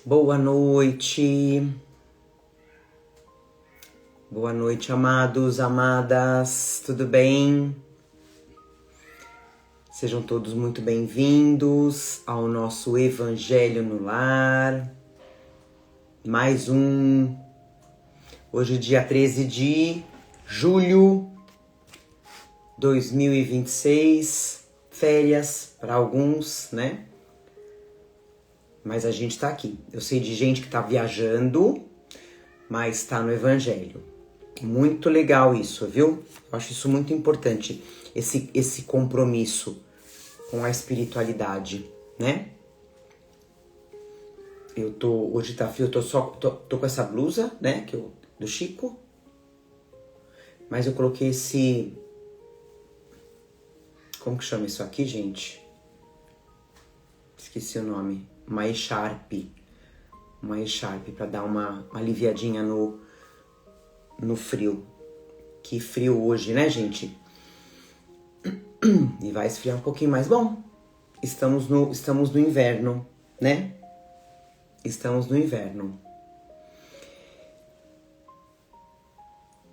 Boa noite. Boa noite, amados, amadas. Tudo bem? Sejam todos muito bem-vindos ao nosso Evangelho no Lar. Mais um. Hoje, dia 13 de julho de 2026. Férias para alguns, né? Mas a gente tá aqui. Eu sei de gente que tá viajando, mas tá no Evangelho. Muito legal isso, viu? Eu acho isso muito importante, esse compromisso com a espiritualidade, né? Hoje tá frio, tô com essa blusa, né, do Chico. Mas eu coloquei como que chama isso aqui, gente? Esqueci o nome. Uma echarpe para dar uma aliviadinha no frio. Que frio hoje, né, gente? E vai esfriar um pouquinho mais. Bom, estamos no inverno, né? Estamos no inverno.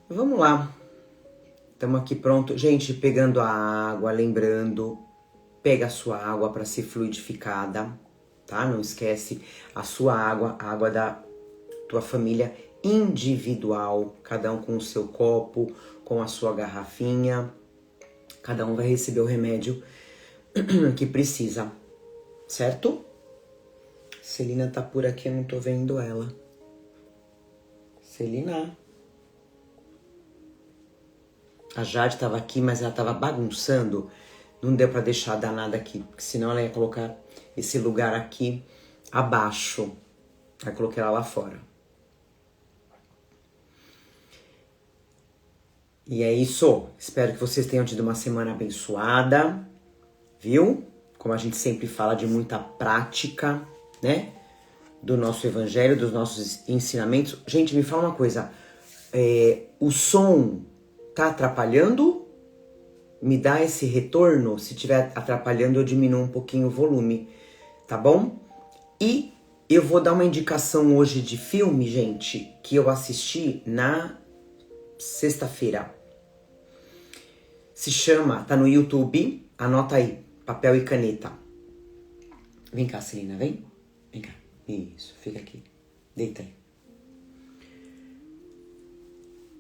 Vamos lá. Estamos aqui pronto. Gente, pegando a água, lembrando, pega a sua água para ser fluidificada, tá? Não esquece a sua água, a água da tua família individual, cada um com o seu copo, com a sua garrafinha. Cada um vai receber o remédio que precisa, certo? Celina tá por aqui, eu não tô vendo ela. Celina. A Jade tava aqui, mas ela tava bagunçando. Não deu pra deixar a danada aqui, porque senão ela ia colocar esse lugar aqui abaixo. Aí coloquei ela lá fora. E é isso. Espero que vocês tenham tido uma semana abençoada, viu? Como a gente sempre fala, de muita prática, né? Do nosso evangelho, dos nossos ensinamentos. Gente, me fala uma coisa. O som tá atrapalhando? Me dá esse retorno. Se estiver atrapalhando, eu diminuo um pouquinho o volume, tá bom? E eu vou dar uma indicação hoje de filme, gente, que eu assisti na sexta-feira. Se chama, tá no YouTube, anota aí, papel e caneta. Vem cá, Celina, vem. Vem cá. Isso, fica aqui. Deita aí.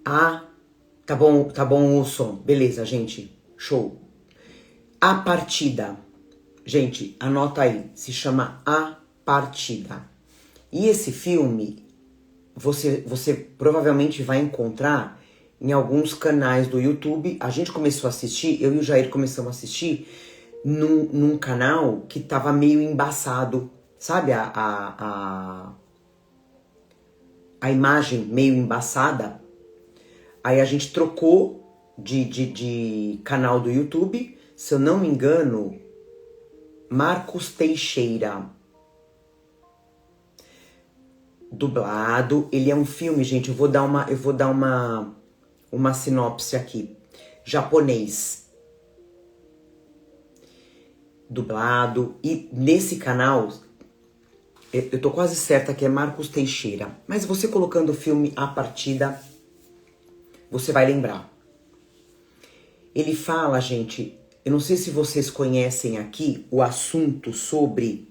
Ah, tá bom o som. Beleza, gente. Show. A Partida. Gente, anota aí. Se chama A Partida. E esse filme, você provavelmente vai encontrar em alguns canais do YouTube. A gente começou a assistir, eu e o Jair começamos a assistir num canal que tava meio embaçado. Sabe a imagem meio embaçada? Aí a gente trocou de canal do YouTube. Se eu não me engano, Marcos Teixeira. Dublado. Ele é um filme, gente. Eu vou dar uma sinopse aqui. Japonês. Dublado. E nesse canal, eu tô quase certa que é Marcos Teixeira. Mas você colocando o filme A Partida, você vai lembrar. Ele fala, gente, eu não sei se vocês conhecem aqui o assunto sobre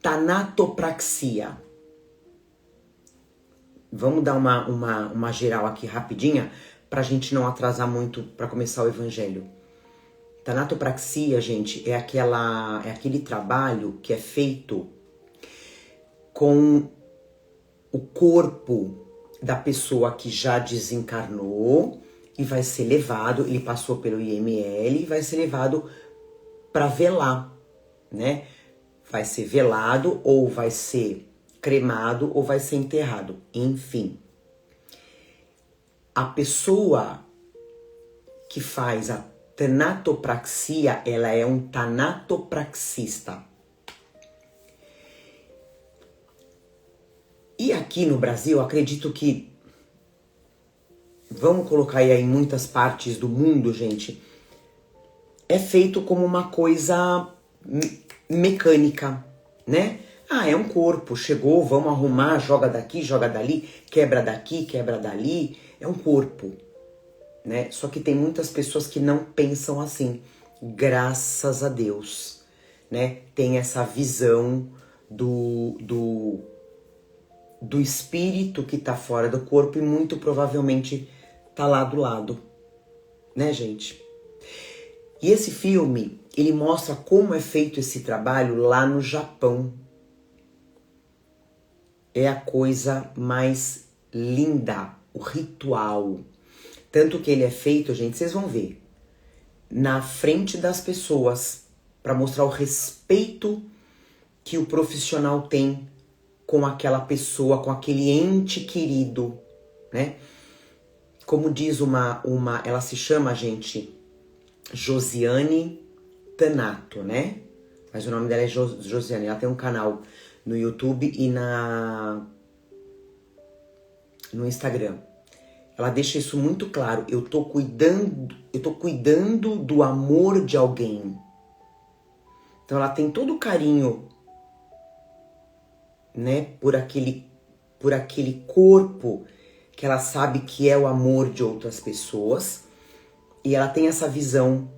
tanatopraxia. Vamos dar uma geral aqui rapidinha, pra gente não atrasar muito para começar o evangelho. Tanatopraxia, gente, é aquele trabalho que é feito com o corpo da pessoa que já desencarnou e vai ser levado, ele passou pelo IML e vai ser levado para velar, né? Vai ser velado ou vai ser cremado ou vai ser enterrado, enfim. A pessoa que faz a tanatopraxia, ela é um tanatopraxista. E aqui no Brasil, acredito que, vamos colocar aí em muitas partes do mundo, gente, é feito como uma coisa mecânica, né? Ah, é um corpo, chegou, vamos arrumar, joga daqui, joga dali, quebra daqui, quebra dali. É um corpo, né? Só que tem muitas pessoas que não pensam assim. Graças a Deus, né? Tem essa visão do espírito que tá fora do corpo e muito provavelmente tá lá do lado, né, gente? E esse filme, ele mostra como é feito esse trabalho lá no Japão. É a coisa mais linda, o ritual. Tanto que ele é feito, gente, vocês vão ver, na frente das pessoas, para mostrar o respeito que o profissional tem com aquela pessoa, com aquele ente querido, né? Como diz ela se chama, gente, Josiane Tanato, né? Mas o nome dela é Josiane, ela tem um canal no YouTube e no Instagram. Ela deixa isso muito claro. Eu tô cuidando do amor de alguém. Então ela tem todo o carinho, né, por aquele corpo que ela sabe que é o amor de outras pessoas. E ela tem essa visão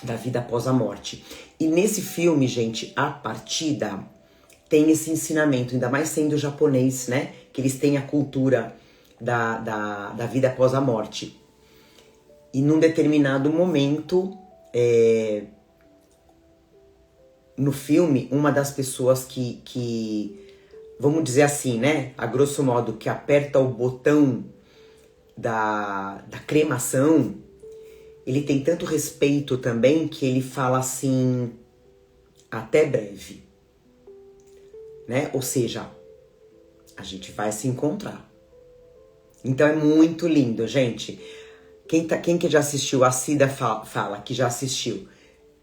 da vida após a morte. E nesse filme, gente, A Partida, tem esse ensinamento, ainda mais sendo japonês, né? Que eles têm a cultura da vida após a morte. E num determinado momento, no filme, uma das pessoas que, vamos dizer assim, né? A grosso modo, que aperta o botão da cremação, ele tem tanto respeito também que ele fala assim, até breve, né? Ou seja, a gente vai se encontrar. Então é muito lindo, gente. Quem que já assistiu, a Cida fala que já assistiu.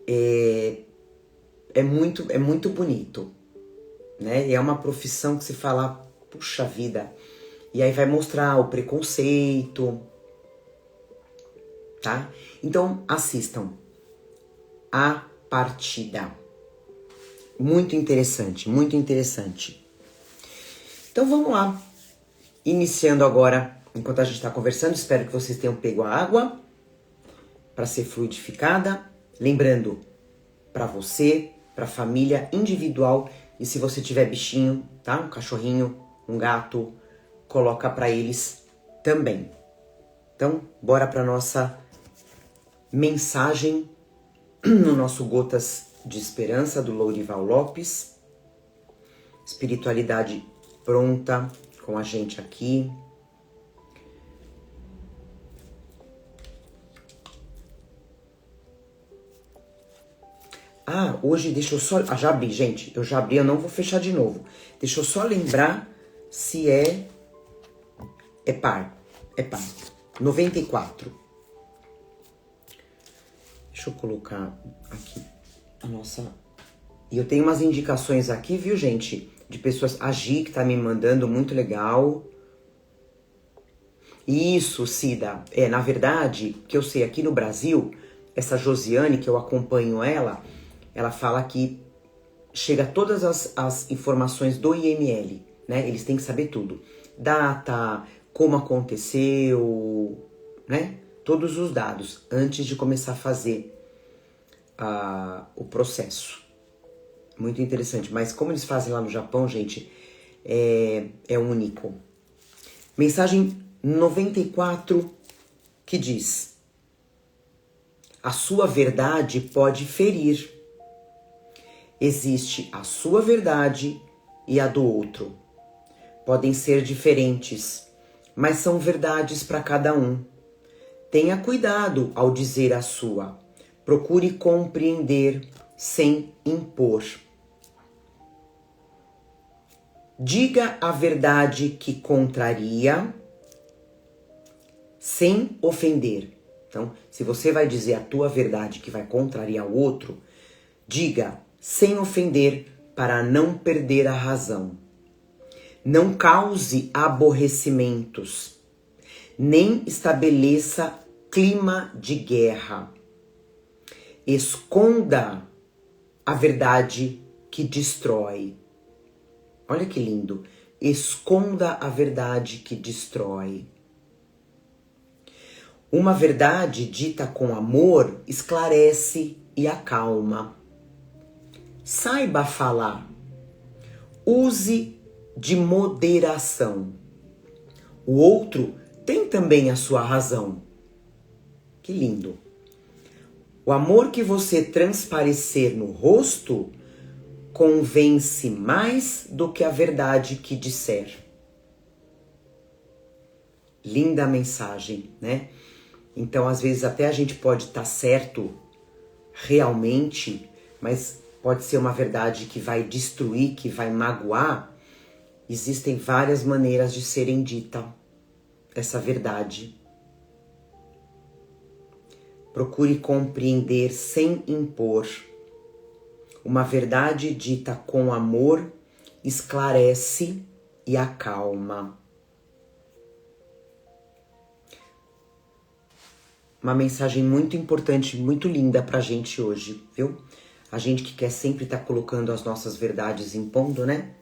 É muito bonito, né? E é uma profissão que se fala, puxa vida. E aí vai mostrar o preconceito, tá? Então assistam A Partida. Muito interessante, muito interessante. Então vamos lá. Iniciando agora, enquanto a gente está conversando, espero que vocês tenham pego a água para ser fluidificada. Lembrando, para você, para a família individual, e se você tiver bichinho, tá? Um cachorrinho, um gato, coloca para eles também. Então, bora para nossa mensagem no nosso Gotas de Esperança do Lourival Lopes. Espiritualidade pronta com a gente aqui. Ah, hoje deixa eu só... já abri, gente. Eu já abri, eu não vou fechar de novo. Deixa eu só lembrar se é par. É par. 94. Deixa eu colocar aqui a nossa... E eu tenho umas indicações aqui, viu, gente? De pessoas... A Gi, que tá me mandando, muito legal. Isso, Cida. Na verdade, que eu sei, aqui no Brasil, essa Josiane, que eu acompanho ela fala que chega todas as informações do IML, né? Eles têm que saber tudo. Data, como aconteceu, né? Todos os dados, antes de começar a fazer o processo. Muito interessante. Mas como eles fazem lá no Japão, gente, é único. Mensagem 94, que diz: a sua verdade pode ferir. Existe a sua verdade e a do outro. Podem ser diferentes, mas são verdades para cada um. Tenha cuidado ao dizer a sua. Procure compreender sem impor. Diga a verdade que contraria, sem ofender. Então, se você vai dizer a tua verdade que vai contrariar o outro, diga sem ofender para não perder a razão. Não cause aborrecimentos, nem estabeleça clima de guerra. Esconda a verdade que destrói. Olha que lindo. Esconda a verdade que destrói. Uma verdade dita com amor esclarece e acalma. Saiba falar. Use de moderação. O outro tem também a sua razão. Que lindo. O amor que você transparecer no rosto convence mais do que a verdade que disser. Linda mensagem, né? Então, às vezes, até a gente pode estar certo realmente, mas pode ser uma verdade que vai destruir, que vai magoar. Existem várias maneiras de serem dita essa verdade. Procure compreender sem impor. Uma verdade dita com amor esclarece e acalma. Uma mensagem muito importante, muito linda pra gente hoje, viu? A gente que quer sempre estar colocando as nossas verdades impondo, né?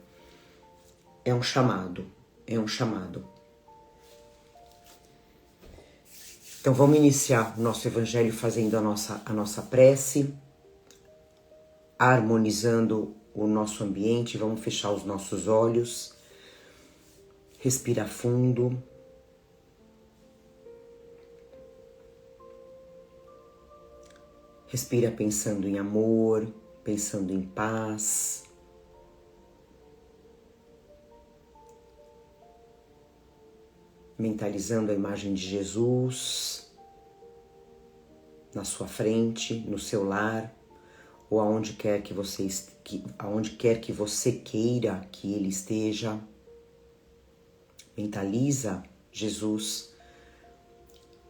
É um chamado, é um chamado. Então vamos iniciar o nosso evangelho fazendo a nossa prece, harmonizando o nosso ambiente. Vamos fechar os nossos olhos, respira fundo. Respira pensando em amor, pensando em paz. Mentalizando a imagem de Jesus na sua frente, no seu lar, ou aonde quer que você queira que ele esteja. Mentaliza Jesus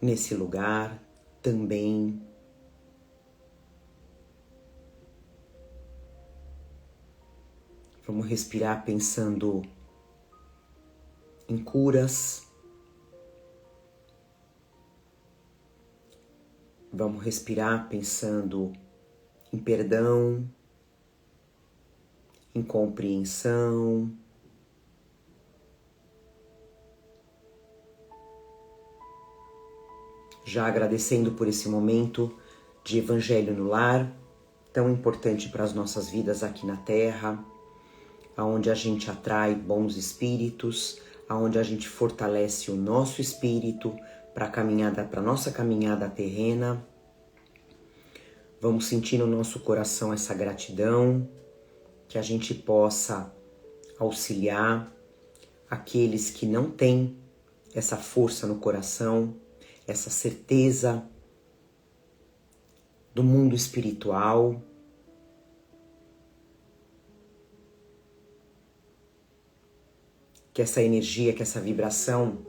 nesse lugar também. Vamos respirar pensando em curas. Vamos respirar pensando em perdão, em compreensão. Já agradecendo por esse momento de Evangelho no Lar, tão importante para as nossas vidas aqui na Terra, aonde a gente atrai bons espíritos, aonde a gente fortalece o nosso espírito para a nossa caminhada terrena. Vamos sentir no nosso coração essa gratidão, que a gente possa auxiliar aqueles que não têm essa força no coração, essa certeza do mundo espiritual. Que essa energia, que essa vibração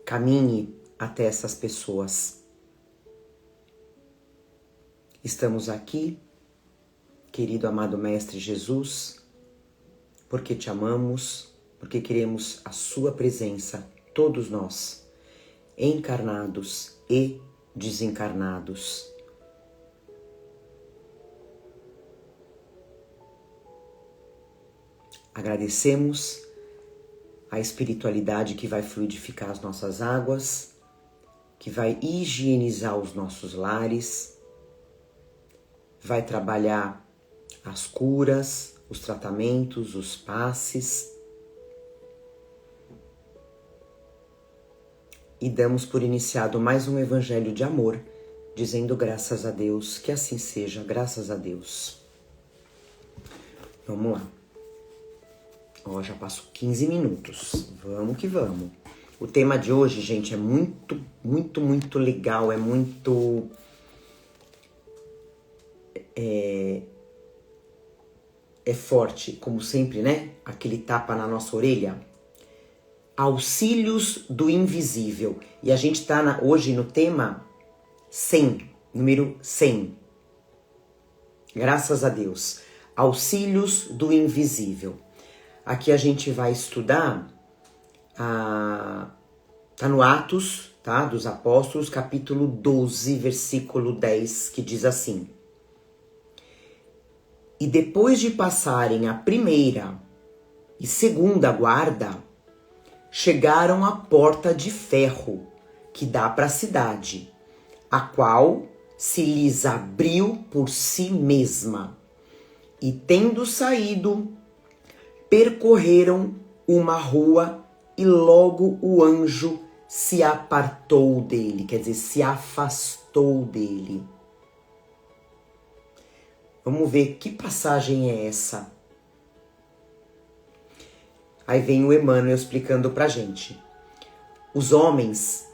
caminhe até essas pessoas. Estamos aqui, querido amado Mestre Jesus, porque te amamos, porque queremos a sua presença, todos nós, encarnados e desencarnados. Agradecemos a espiritualidade que vai fluidificar as nossas águas, que vai higienizar os nossos lares, vai trabalhar as curas, os tratamentos, os passes. E damos por iniciado mais um evangelho de amor, dizendo graças a Deus, que assim seja, graças a Deus. Vamos lá. Ó, já passou 15 minutos. Vamos que vamos. O tema de hoje, gente, é muito, muito, muito legal. É muito... É forte, como sempre, né? Aquele tapa na nossa orelha. Auxílios do invisível. E a gente tá hoje no tema 100, número 100. Graças a Deus. Auxílios do invisível. Aqui a gente vai estudar, tá no Atos, tá, dos Apóstolos, capítulo 12, versículo 10, que diz assim: E depois de passarem a primeira e segunda guarda chegaram à porta de ferro que dá para a cidade, a qual se lhes abriu por si mesma. E tendo saído, percorreram uma rua e logo o anjo se apartou dele, quer dizer, se afastou dele. Vamos ver que passagem é essa. Aí vem o Emmanuel explicando pra gente. Os homens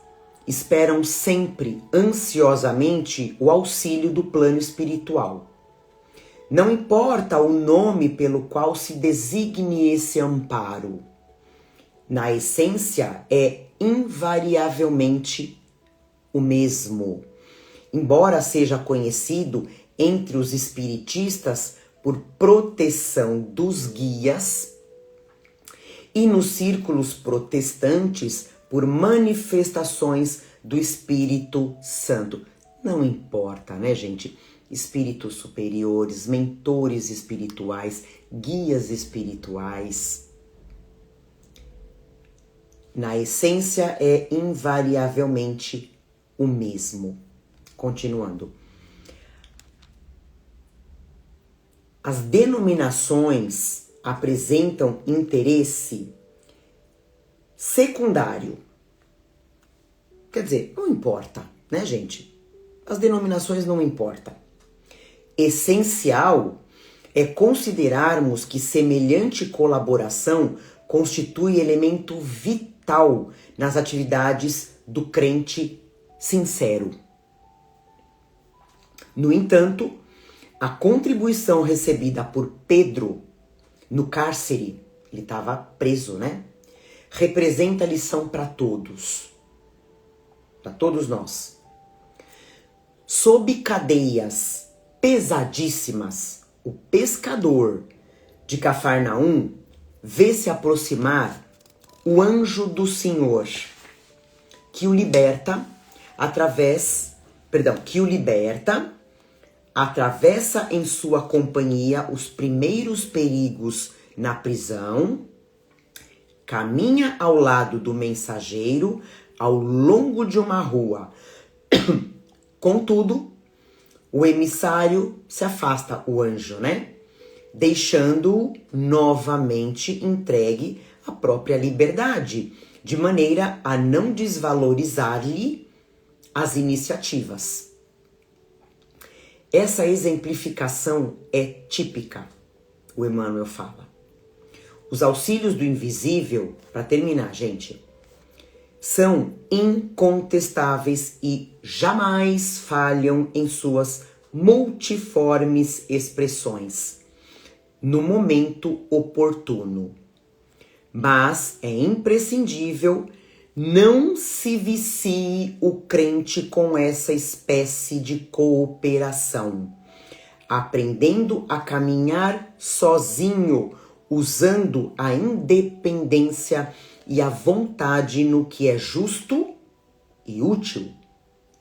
esperam sempre ansiosamente o auxílio do plano espiritual. Não importa o nome pelo qual se designe esse amparo. Na essência, é invariavelmente o mesmo. Embora seja conhecido entre os espiritistas por proteção dos guias e nos círculos protestantes por manifestações do Espírito Santo. Não importa, né, gente? Espíritos superiores, mentores espirituais, guias espirituais. Na essência, é invariavelmente o mesmo. Continuando. As denominações apresentam interesse secundário. Quer dizer, não importa, né, gente? As denominações não importam. Essencial é considerarmos que semelhante colaboração constitui elemento vital nas atividades do crente sincero. No entanto, a contribuição recebida por Pedro no cárcere, ele estava preso, né? Representa lição para todos nós. Sob cadeias pesadíssimas, o pescador de Cafarnaum vê se aproximar o anjo do Senhor, que o liberta, atravessa em sua companhia os primeiros perigos na prisão, caminha ao lado do mensageiro ao longo de uma rua. Contudo, o emissário se afasta, o anjo, né? Deixando-o novamente entregue à própria liberdade, de maneira a não desvalorizar-lhe as iniciativas. Essa exemplificação é típica, o Emmanuel fala. Os auxílios do invisível, para terminar, gente, são incontestáveis e jamais falham em suas multiformes expressões, no momento oportuno. Mas é imprescindível não se vicie o crente com essa espécie de cooperação, aprendendo a caminhar sozinho, usando a independência e a vontade no que é justo e útil.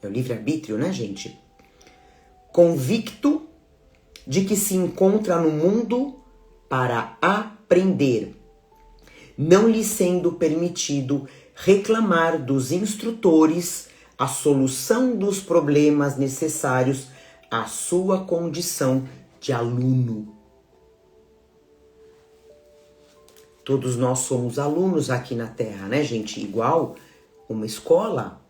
É o livre-arbítrio, né, gente? Convicto de que se encontra no mundo para aprender, não lhe sendo permitido reclamar dos instrutores a solução dos problemas necessários à sua condição de aluno. Todos nós somos alunos aqui na Terra, né, gente? Igual uma escola.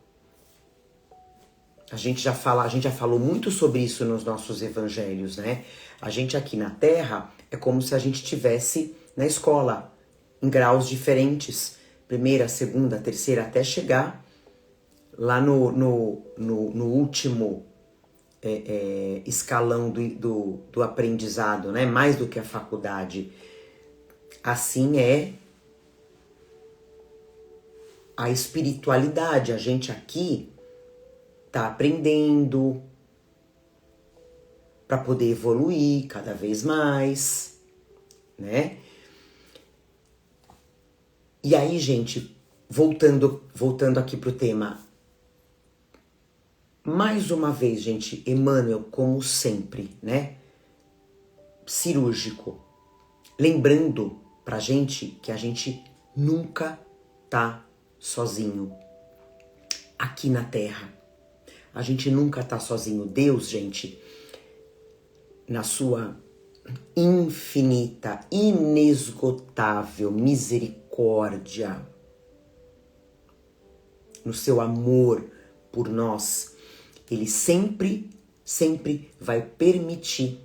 A gente já falou muito sobre isso nos nossos evangelhos, né? A gente aqui na Terra é como se a gente estivesse na escola, em graus diferentes. Primeira, segunda, terceira, até chegar lá no último escalão do aprendizado, né? Mais do que a faculdade. Assim é a espiritualidade. A gente aqui tá aprendendo para poder evoluir cada vez mais, né? E aí, gente, voltando aqui pro tema, mais uma vez, gente, Emmanuel, como sempre, né? Cirúrgico. Lembrando pra gente que a gente nunca tá sozinho aqui na Terra. A gente nunca tá sozinho. Deus, gente, na sua infinita, inesgotável misericórdia, no seu amor por nós, ele sempre vai permitir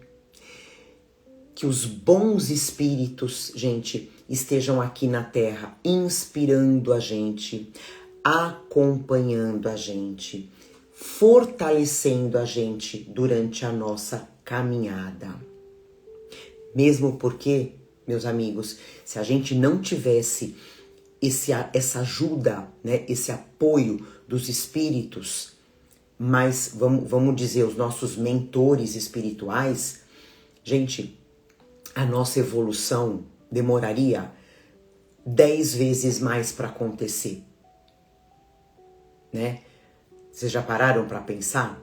que os bons espíritos, gente, estejam aqui na Terra, inspirando a gente, acompanhando a gente, fortalecendo a gente durante a nossa caminhada. Mesmo porque, meus amigos, se a gente não tivesse essa ajuda, né, esse apoio dos espíritos, mas vamos dizer, os nossos mentores espirituais, gente, a nossa evolução demoraria 10 vezes mais para acontecer, né? Vocês já pararam para pensar?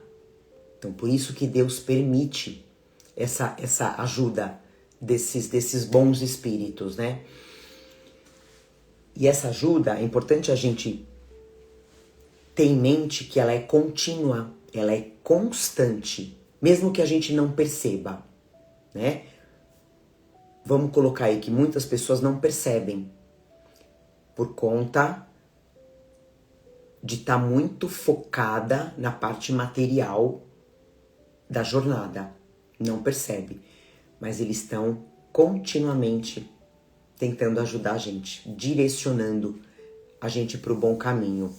Então, por isso que Deus permite essa ajuda desses bons espíritos, né? E essa ajuda, é importante a gente ter em mente que ela é contínua, ela é constante, mesmo que a gente não perceba, né? Vamos colocar aí que muitas pessoas não percebem por conta de estar muito focada na parte material da jornada. Não percebe, mas eles estão continuamente tentando ajudar a gente, direcionando a gente para o bom caminho.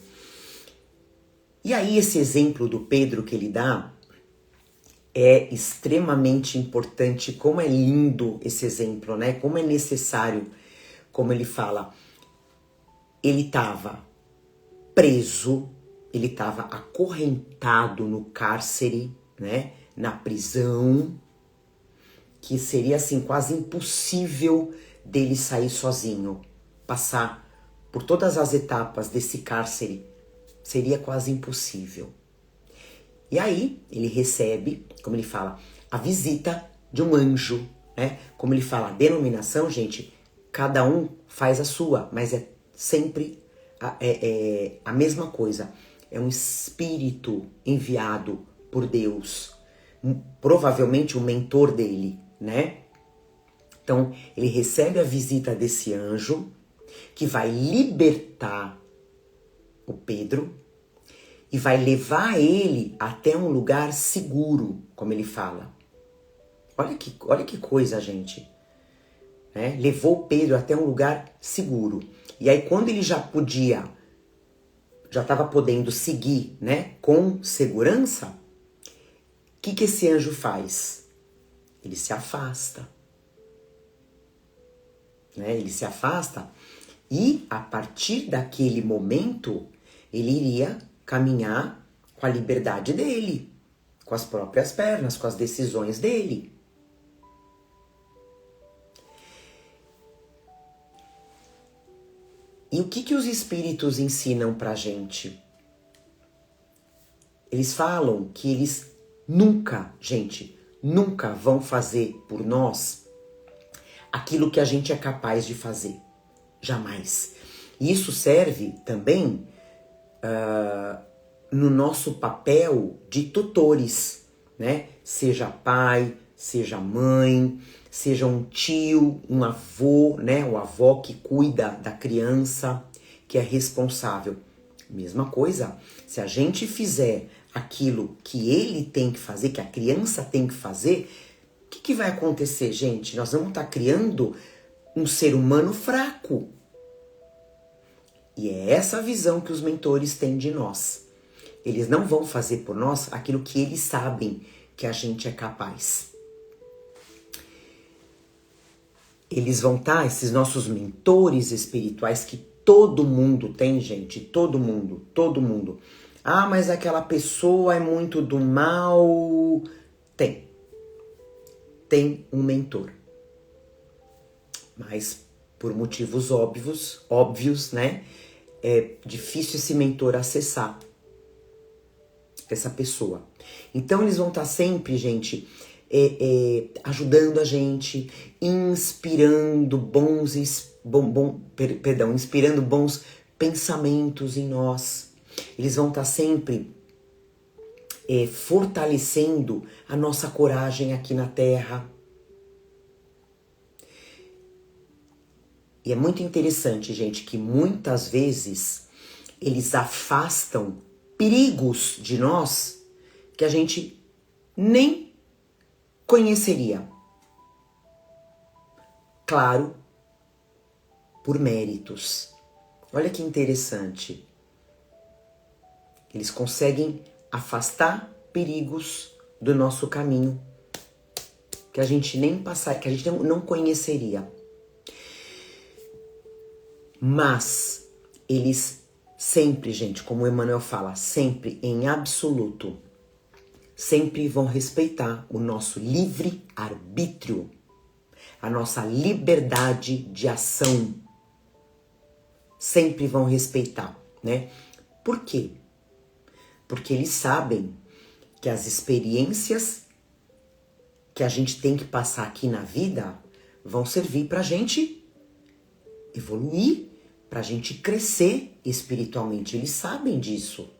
E aí esse exemplo do Pedro que ele dá é extremamente importante. Como é lindo esse exemplo, né? Como é necessário, como ele fala, ele estava preso, ele estava acorrentado no cárcere, né? Na prisão, que seria assim quase impossível dele sair sozinho, passar por todas as etapas desse cárcere, seria quase impossível. E aí ele recebe, como ele fala, a visita de um anjo, né? Como ele fala, a denominação, gente, cada um faz a sua, mas é sempre a mesma coisa. É um espírito enviado por Deus, provavelmente o mentor dele, né? Então, ele recebe a visita desse anjo, que vai libertar o Pedro e vai levar ele até um lugar seguro, como ele fala. Olha que coisa, gente. Né? Levou o Pedro até um lugar seguro. E aí, quando ele já estava podendo seguir, né, com segurança, o que esse anjo faz? Ele se afasta. Né? Ele se afasta e, a partir daquele momento, ele iria caminhar com a liberdade dele, com as próprias pernas, com as decisões dele. E o que os espíritos ensinam pra gente? Eles falam que eles nunca, gente, nunca vão fazer por nós aquilo que a gente é capaz de fazer. Jamais. E isso serve também no nosso papel de tutores, né? Seja pai, seja mãe, seja um tio, um avô, né? O avó que cuida da criança, que é responsável. Mesma coisa, se a gente fizer aquilo que ele tem que fazer, que a criança tem que fazer, o que vai acontecer, gente? Nós vamos estar criando um ser humano fraco. E é essa visão que os mentores têm de nós. Eles não vão fazer por nós aquilo que eles sabem que a gente é capaz. Eles vão estar, esses nossos mentores espirituais, que todo mundo tem, gente, todo mundo. Ah, mas aquela pessoa é muito do mal. Tem um mentor. Mas por motivos óbvios, né? É difícil esse mentor acessar essa pessoa. Então eles vão estar sempre, gente, ajudando a gente, inspirando inspirando bons pensamentos em nós. Eles vão estar sempre fortalecendo a nossa coragem aqui na Terra. E é muito interessante, gente, que muitas vezes eles afastam perigos de nós que a gente nem conheceria. Claro, por méritos. Olha que interessante. Eles conseguem afastar perigos do nosso caminho que a gente nem passar, que a gente não conheceria. Mas eles sempre, gente, como o Emmanuel fala, sempre em absoluto, sempre vão respeitar o nosso livre-arbítrio, a nossa liberdade de ação. Sempre vão respeitar, né? Por quê? Porque eles sabem que as experiências que a gente tem que passar aqui na vida vão servir pra gente evoluir, pra gente crescer espiritualmente. Eles sabem disso.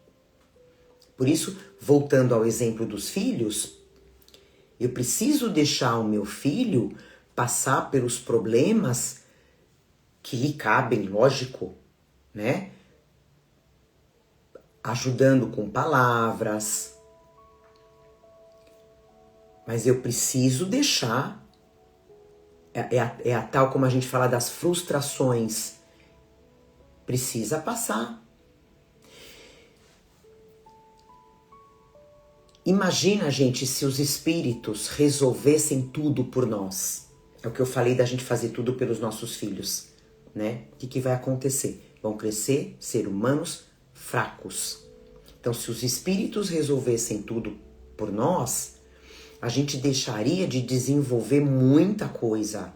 Por isso, voltando ao exemplo dos filhos, eu preciso deixar o meu filho passar pelos problemas que lhe cabem, lógico, né? Ajudando com palavras. Mas eu preciso deixar, é a tal como a gente fala das frustrações, precisa passar. Imagina, gente, se os espíritos resolvessem tudo por nós. É o que eu falei da gente fazer tudo pelos nossos filhos, né? O que vai acontecer? Vão crescer ser humanos fracos. Então, se os espíritos resolvessem tudo por nós, a gente deixaria de desenvolver muita coisa,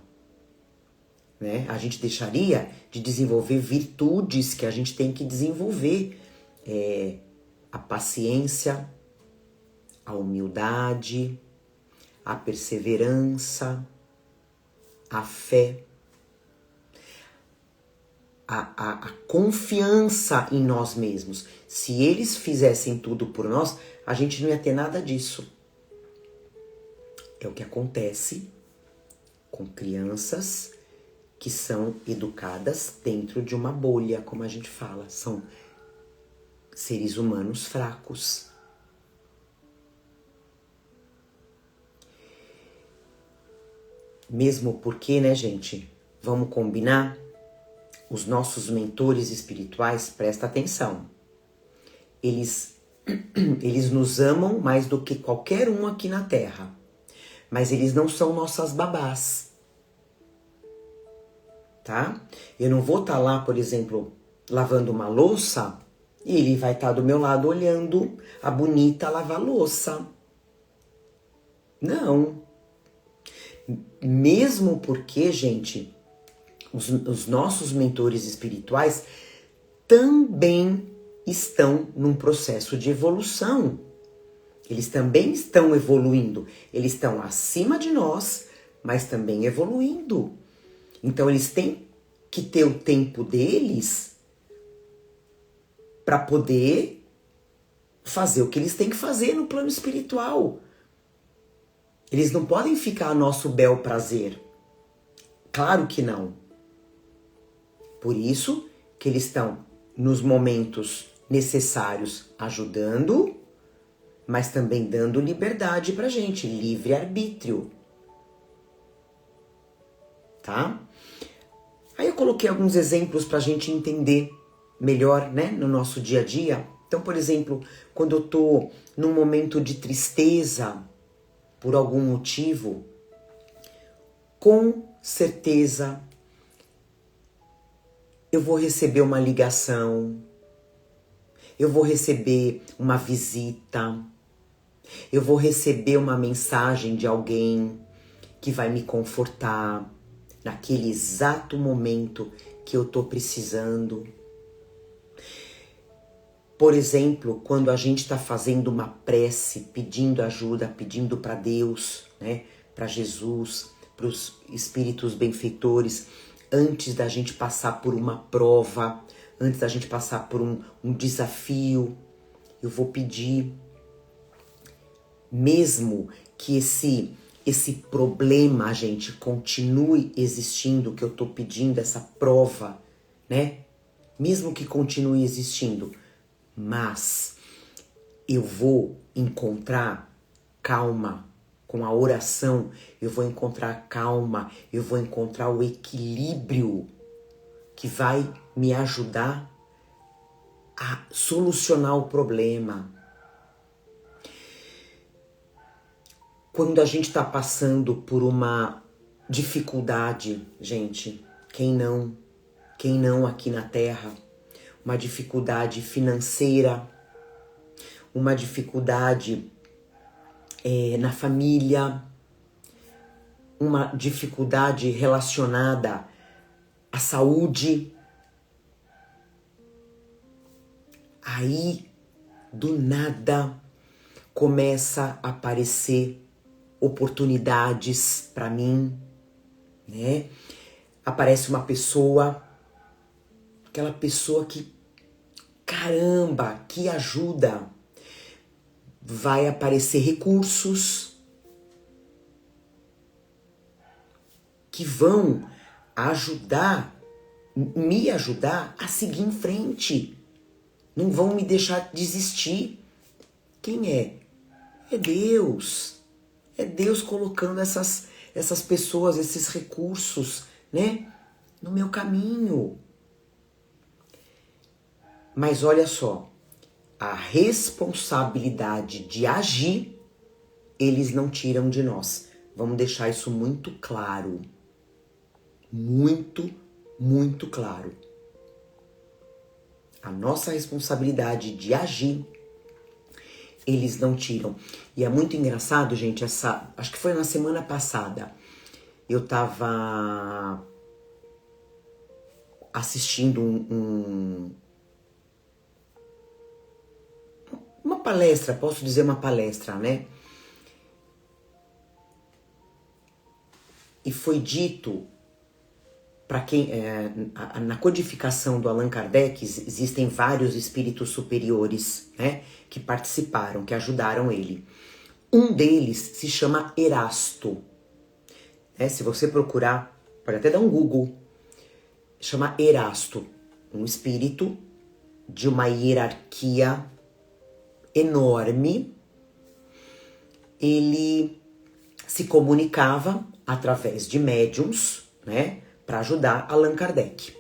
né? A gente deixaria de desenvolver virtudes que a gente tem que desenvolver. A paciência, a humildade, a perseverança, a fé, a confiança em nós mesmos. Se eles fizessem tudo por nós, a gente não ia ter nada disso. É o que acontece com crianças que são educadas dentro de uma bolha, como a gente fala. São seres humanos fracos. Mesmo porque, né, gente? Vamos combinar? Os nossos mentores espirituais, presta atenção. Eles nos amam mais do que qualquer um aqui na Terra. Mas eles não são nossas babás. Tá? Eu não vou estar lá, por exemplo, lavando uma louça e ele vai estar do meu lado olhando a bonita lavar louça. Não. Mesmo porque, gente, os nossos mentores espirituais também estão num processo de evolução. Eles também estão evoluindo. Eles estão acima de nós, mas também evoluindo. Então, eles têm que ter o tempo deles para poder fazer o que eles têm que fazer no plano espiritual. Eles não podem ficar a nosso bel prazer. Claro que não. Por isso que eles estão nos momentos necessários ajudando, mas também dando liberdade pra gente, livre-arbítrio. Tá? Aí eu coloquei alguns exemplos pra gente entender melhor, né, no nosso dia a dia. Então, por exemplo, quando eu tô num momento de tristeza, por algum motivo, com certeza eu vou receber uma ligação, eu vou receber uma visita, eu vou receber uma mensagem de alguém que vai me confortar naquele exato momento que eu tô precisando. Por exemplo, quando a gente está fazendo uma prece, pedindo ajuda, pedindo para Deus, né, para Jesus, para os espíritos benfeitores, antes da gente passar por uma prova, antes da gente passar por um desafio, eu vou pedir, mesmo que esse problema, gente, continue existindo, que eu tô pedindo essa prova, né? Mesmo que continue existindo, mas eu vou encontrar calma com a oração, eu vou encontrar calma, eu vou encontrar o equilíbrio que vai me ajudar a solucionar o problema. Quando a gente está passando por uma dificuldade, gente, quem não aqui na Terra, uma dificuldade financeira, uma dificuldade na família, uma dificuldade relacionada à saúde, aí do nada começa a aparecer oportunidades para mim, né? Aparece uma pessoa, aquela pessoa que, caramba, que ajuda. Vai aparecer recursos que vão me ajudar a seguir em frente. Não vão me deixar desistir. Quem é? É Deus. É Deus colocando essas pessoas, esses recursos, né, no meu caminho. Mas olha só, a responsabilidade de agir, eles não tiram de nós. Vamos deixar isso muito claro. Muito, muito claro. A nossa responsabilidade de agir, eles não tiram. E é muito engraçado, gente, acho que foi na semana passada, eu tava assistindo uma palestra, posso dizer uma palestra, né? E foi dito, para quem na codificação do Allan Kardec existem vários espíritos superiores, né, que participaram, que ajudaram ele. Um deles se chama Erasto. Se você procurar, pode até dar um Google, chama Erasto, um espírito de uma hierarquia enorme. Ele se comunicava através de médiums, né, para ajudar Allan Kardec.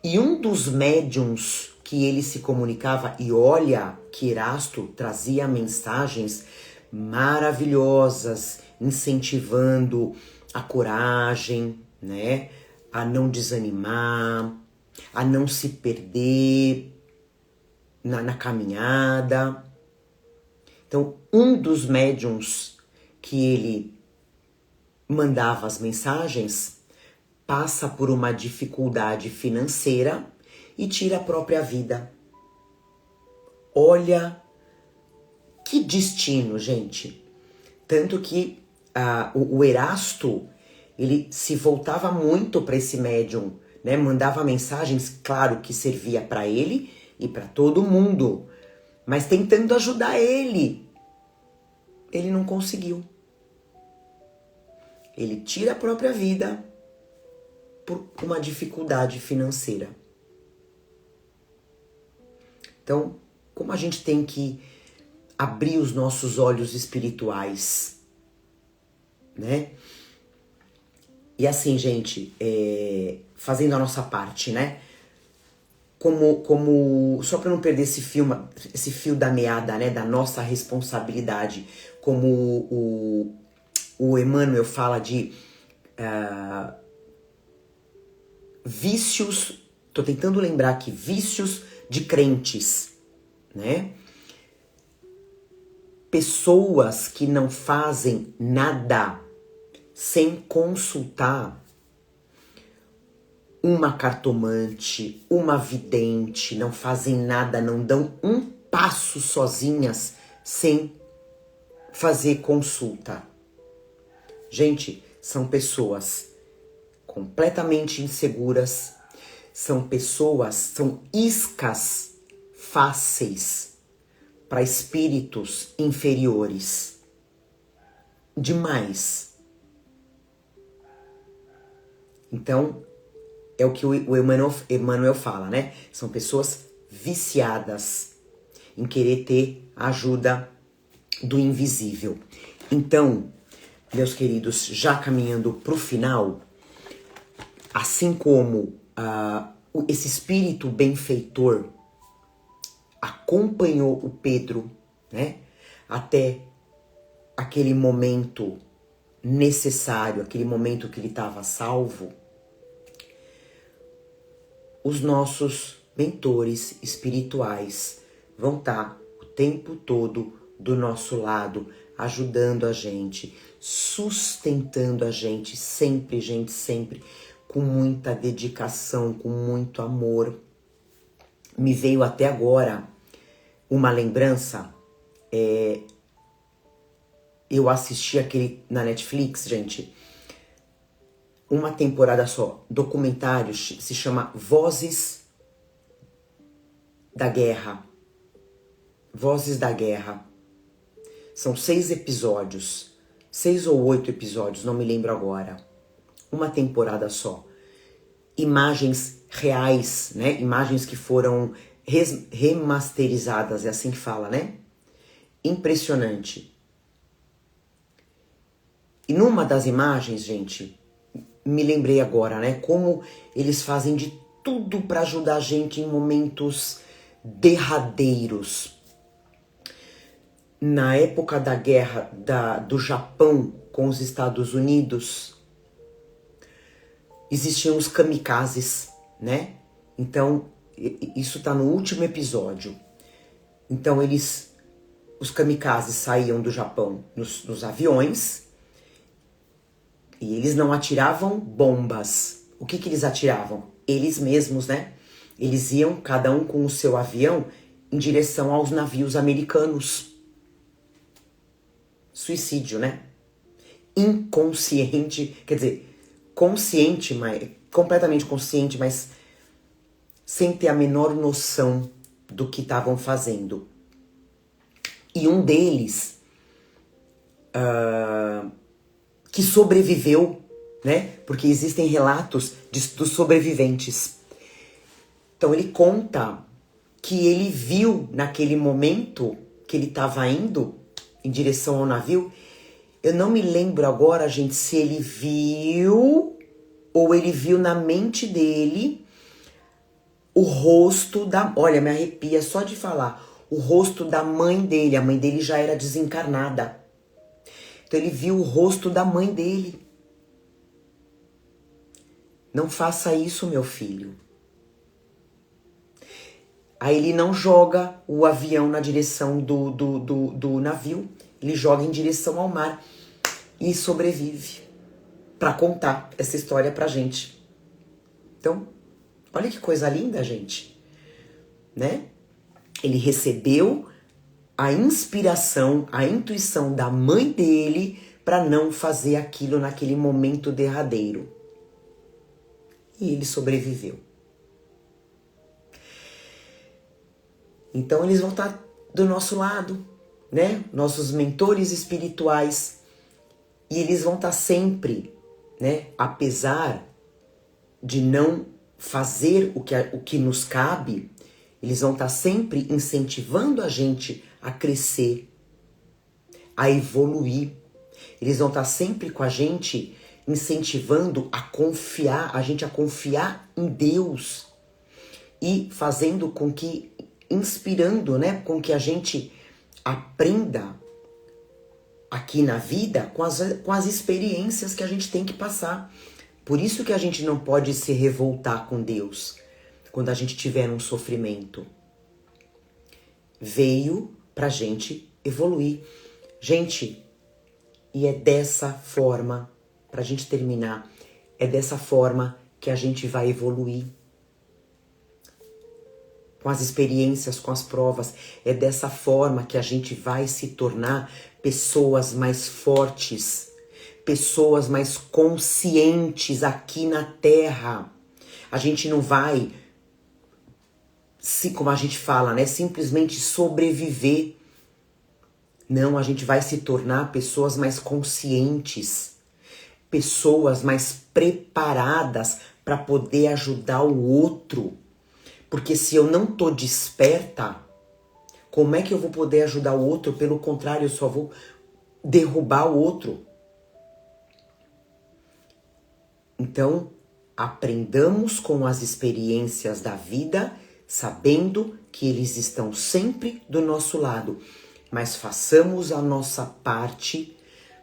E um dos médiums que ele se comunicava, e olha que Erasto trazia mensagens maravilhosas, incentivando a coragem, né, a não desanimar, a não se perder na caminhada. Então, um dos médiums que ele mandava as mensagens passa por uma dificuldade financeira e tira a própria vida. Olha que destino, gente. Tanto que o Erasto, ele se voltava muito para esse médium, né? Mandava mensagens, claro que servia para ele e para todo mundo, mas tentando ajudar ele. Ele não conseguiu. Ele tira a própria vida por uma dificuldade financeira. Então, como a gente tem que abrir os nossos olhos espirituais, né? E assim, gente, fazendo a nossa parte, né? Como só para não perder esse fio da meada, né? Da nossa responsabilidade, como o Emmanuel fala de vícios, tô tentando lembrar aqui, vícios de crentes, né? Pessoas que não fazem nada sem consultar uma cartomante, uma vidente, não fazem nada, não dão um passo sozinhas sem fazer consulta. Gente, são pessoas completamente inseguras, são iscas fáceis para espíritos inferiores. Demais. Então, é o que o Emmanuel fala, né? São pessoas viciadas em querer ter a ajuda do invisível. Então, meus queridos, já caminhando para o final, assim como esse espírito benfeitor acompanhou o Pedro, né, até aquele momento necessário, aquele momento que ele estava salvo, os nossos mentores espirituais vão estar o tempo todo do nosso lado, ajudando a gente, sustentando a gente, sempre, com muita dedicação, com muito amor. Me veio até agora uma lembrança, eu assisti aquele na Netflix, gente, uma temporada só, documentário, se chama Vozes da Guerra. Vozes da Guerra. São 6 episódios, 6 ou 8 episódios, não me lembro agora. Uma temporada só. Imagens reais, né? Imagens que foram remasterizadas, é assim que fala, né? Impressionante. E numa das imagens, gente, me lembrei agora, né? Como eles fazem de tudo para ajudar a gente em momentos derradeiros. Na época da guerra do Japão com os Estados Unidos, existiam os kamikazes, né? Então, isso tá no último episódio. Então, os kamikazes saíam do Japão nos aviões e eles não atiravam bombas. O que eles atiravam? Eles mesmos, né? Eles iam, cada um com o seu avião, em direção aos navios americanos. Suicídio, né? Inconsciente, quer dizer, consciente, mas completamente consciente, mas sem ter a menor noção do que estavam fazendo. E um deles, que sobreviveu, né? Porque existem relatos dos sobreviventes. Então ele conta que ele viu naquele momento que ele estava indo em direção ao navio. Eu não me lembro agora, gente, se ele viu ou ele viu na mente dele o rosto da... Olha, me arrepia só de falar. O rosto da mãe dele. A mãe dele já era desencarnada. Então ele viu o rosto da mãe dele. Não faça isso, meu filho. Aí ele não joga o avião na direção do navio. Ele joga em direção ao mar. E sobrevive. Pra contar essa história pra gente. Então, olha que coisa linda, gente. Né? Ele recebeu a inspiração, a intuição da mãe dele para não fazer aquilo naquele momento derradeiro. E ele sobreviveu. Então eles vão estar do nosso lado, né? Nossos mentores espirituais. E eles vão estar sempre, né? Apesar de não fazer o que nos cabe, eles vão estar sempre incentivando a gente a crescer, a evoluir. Eles vão estar sempre com a gente, incentivando a gente a confiar em Deus e fazendo com que, inspirando, né, com que a gente aprenda aqui na vida com as experiências que a gente tem que passar. Por isso que a gente não pode se revoltar com Deus quando a gente tiver um sofrimento. Veio pra gente evoluir. Gente, e é dessa forma, pra gente terminar, é dessa forma que a gente vai evoluir. Com as experiências, com as provas. É dessa forma que a gente vai se tornar pessoas mais fortes, pessoas mais conscientes aqui na Terra. A gente não vai, como a gente fala, né, simplesmente sobreviver. Não, a gente vai se tornar pessoas mais conscientes, pessoas mais preparadas para poder ajudar o outro. Porque se eu não tô desperta, como é que eu vou poder ajudar o outro? Pelo contrário, eu só vou derrubar o outro. Então, aprendamos com as experiências da vida, sabendo que eles estão sempre do nosso lado. Mas façamos a nossa parte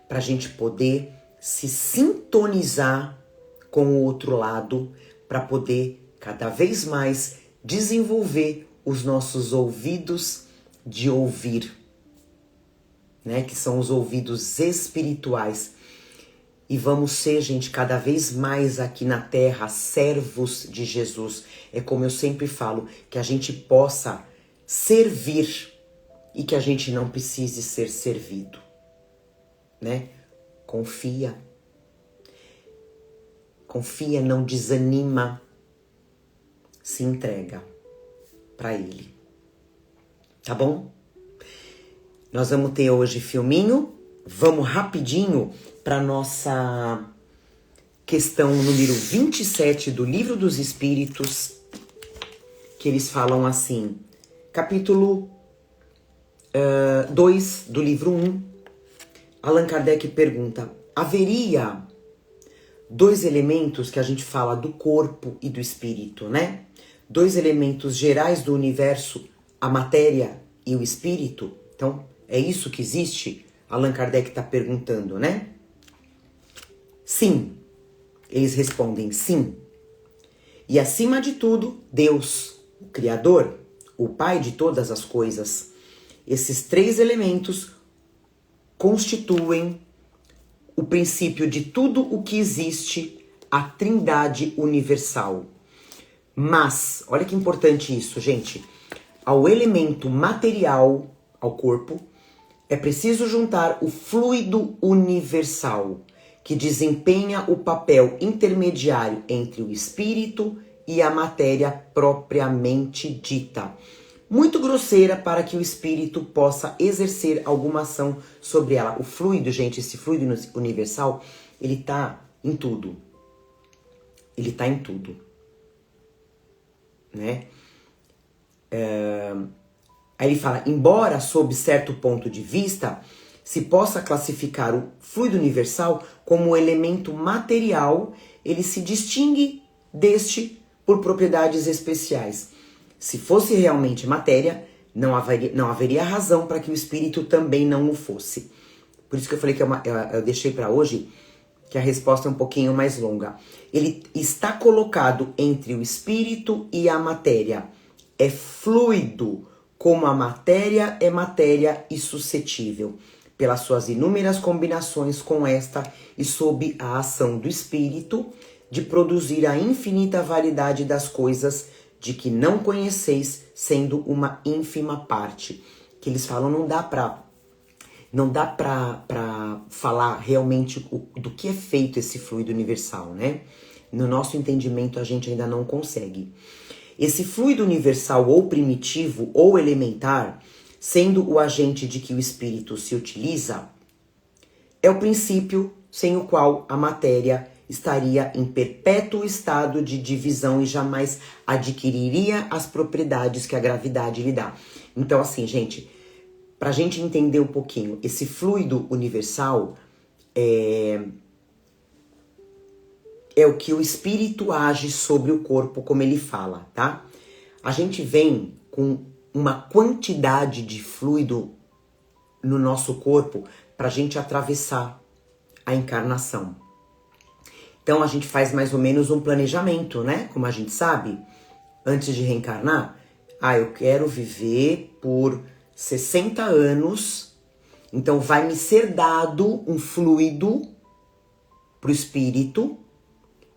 para a gente poder se sintonizar com o outro lado, para poder cada vez mais desenvolver os nossos ouvidos de ouvir, né? Que são os ouvidos espirituais. E vamos ser, gente, cada vez mais aqui na Terra, servos de Jesus. É como eu sempre falo, que a gente possa servir e que a gente não precise ser servido, né? Confia. Confia, não desanima. Se entrega para Ele. Tá bom? Nós vamos ter hoje filminho. Vamos rapidinho para nossa questão número 27 do Livro dos Espíritos, que eles falam assim, capítulo 2 do livro 1. Allan Kardec pergunta, haveria dois elementos que a gente fala do corpo e do espírito, né? Dois elementos gerais do universo, a matéria e o espírito. Então, é isso que existe? Allan Kardec está perguntando, né? Sim. Eles respondem sim. E acima de tudo, Deus, o Criador, o Pai de todas as coisas. Esses três elementos constituem o princípio de tudo o que existe, a Trindade universal. Mas, olha que importante isso, gente. Ao elemento material, ao corpo, é preciso juntar o fluido universal, que desempenha o papel intermediário entre o espírito e a matéria propriamente dita. Muito grosseira para que o espírito possa exercer alguma ação sobre ela. O fluido, gente, esse fluido universal, ele tá em tudo. Ele tá em tudo. Né? Aí ele fala, embora sob certo ponto de vista se possa classificar o fluido universal como um elemento material, ele se distingue deste por propriedades especiais. Se fosse realmente matéria, não haveria razão para que o espírito também não o fosse. Por isso que eu falei que eu deixei para hoje, que a resposta é um pouquinho mais longa. Ele está colocado entre o espírito e a matéria. É fluido, como a matéria é matéria e suscetível, pelas suas inúmeras combinações com esta e sob a ação do espírito, de produzir a infinita variedade das coisas de que não conheceis, sendo uma ínfima parte. Que eles falam, não dá pra falar realmente do que é feito esse fluido universal, né? No nosso entendimento a gente ainda não consegue. Esse fluido universal ou primitivo ou elementar, sendo o agente de que o espírito se utiliza, é o princípio sem o qual a matéria estaria em perpétuo estado de divisão e jamais adquiriria as propriedades que a gravidade lhe dá. Então, assim, gente, pra gente entender um pouquinho, esse fluido universal é o que o espírito age sobre o corpo, como ele fala, tá? A gente vem com uma quantidade de fluido no nosso corpo pra gente atravessar a encarnação. Então a gente faz mais ou menos um planejamento, né? Como a gente sabe, antes de reencarnar, eu quero viver por 60 anos, então vai me ser dado um fluido pro espírito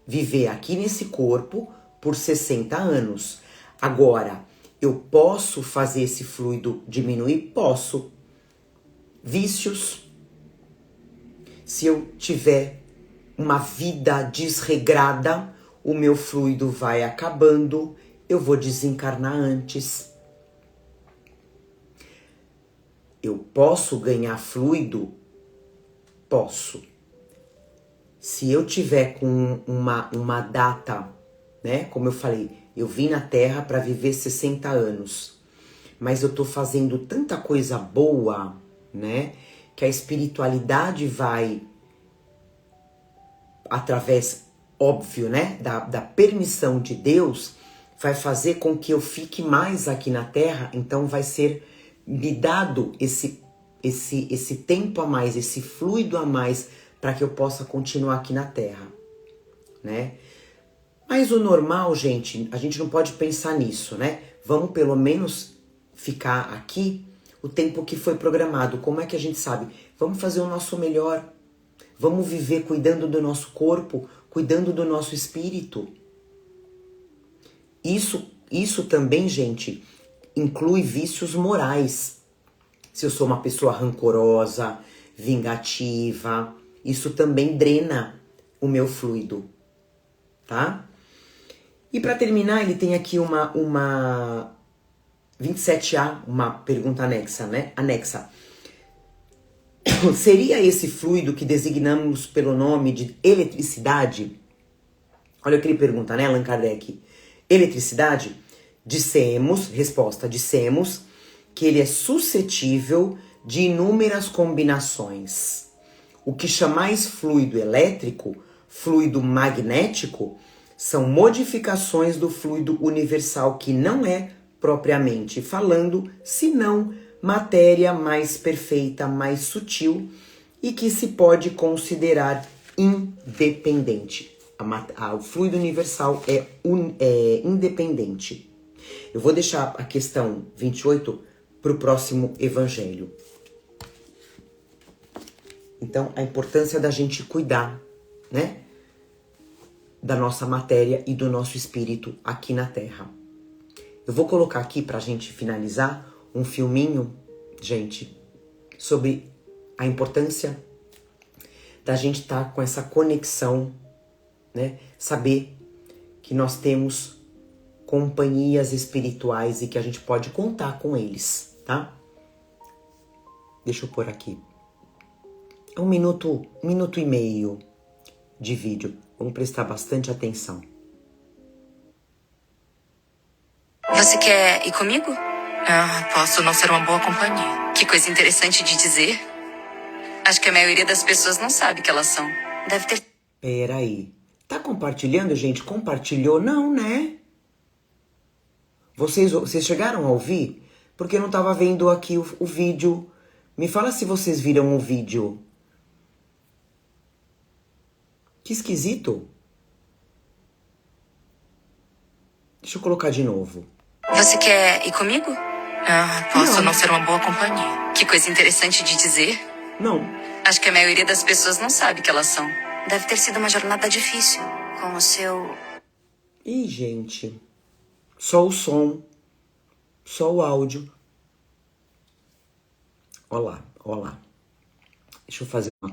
viver aqui nesse corpo por 60 anos. Agora, eu posso fazer esse fluido diminuir? Posso. Vícios. Se eu tiver uma vida desregrada, o meu fluido vai acabando, eu vou desencarnar antes. Eu posso ganhar fluido? Posso. Se eu tiver com uma data, né? Como eu falei, eu vim na Terra para viver 60 anos. Mas eu tô fazendo tanta coisa boa, né? Que a espiritualidade vai, através, óbvio, né? Da permissão de Deus, vai fazer com que eu fique mais aqui na Terra. Então vai ser me dado esse tempo a mais, esse fluido a mais, para que eu possa continuar aqui na Terra, né? Mas o normal, gente, a gente não pode pensar nisso, né? Vamos pelo menos ficar aqui o tempo que foi programado. Como é que a gente sabe? Vamos fazer o nosso melhor. Vamos viver cuidando do nosso corpo, cuidando do nosso espírito. Isso também, gente, inclui vícios morais. Se eu sou uma pessoa rancorosa, vingativa, isso também drena o meu fluido, tá? E para terminar, ele tem aqui uma 27A, uma pergunta anexa, né? Anexa. Seria esse fluido que designamos pelo nome de eletricidade? Olha o que ele pergunta, né, Allan Kardec? Eletricidade? Dissemos que ele é suscetível de inúmeras combinações. O que chamais fluido elétrico, fluido magnético, são modificações do fluido universal que não é, propriamente falando, senão matéria mais perfeita, mais sutil e que se pode considerar independente. O fluido universal é independente. Eu vou deixar a questão 28 para o próximo evangelho. Então, a importância da gente cuidar, né, da nossa matéria e do nosso espírito aqui na Terra. Eu vou colocar aqui, pra gente finalizar, um filminho, gente, sobre a importância da gente estar com essa conexão, né, saber que nós temos companhias espirituais e que a gente pode contar com eles, tá? Deixa eu pôr aqui. É um minuto e meio de vídeo. Vamos prestar bastante atenção. Você quer ir comigo? Posso não ser uma boa companhia. Que coisa interessante de dizer. Acho que a maioria das pessoas não sabe que elas são. Deve ter... Peraí. Tá compartilhando, gente? Compartilhou? Não, né? Vocês chegaram a ouvir? Porque eu não tava vendo aqui o vídeo. Me fala se vocês viram o vídeo. Que esquisito. Deixa eu colocar de novo. Você quer ir comigo? Posso não ser uma boa companhia. Que coisa interessante de dizer. Não. Acho que a maioria das pessoas não sabe que elas são. Deve ter sido uma jornada difícil. Com o seu... Ih, gente. Só o som. Só o áudio. Olá. Deixa eu fazer uma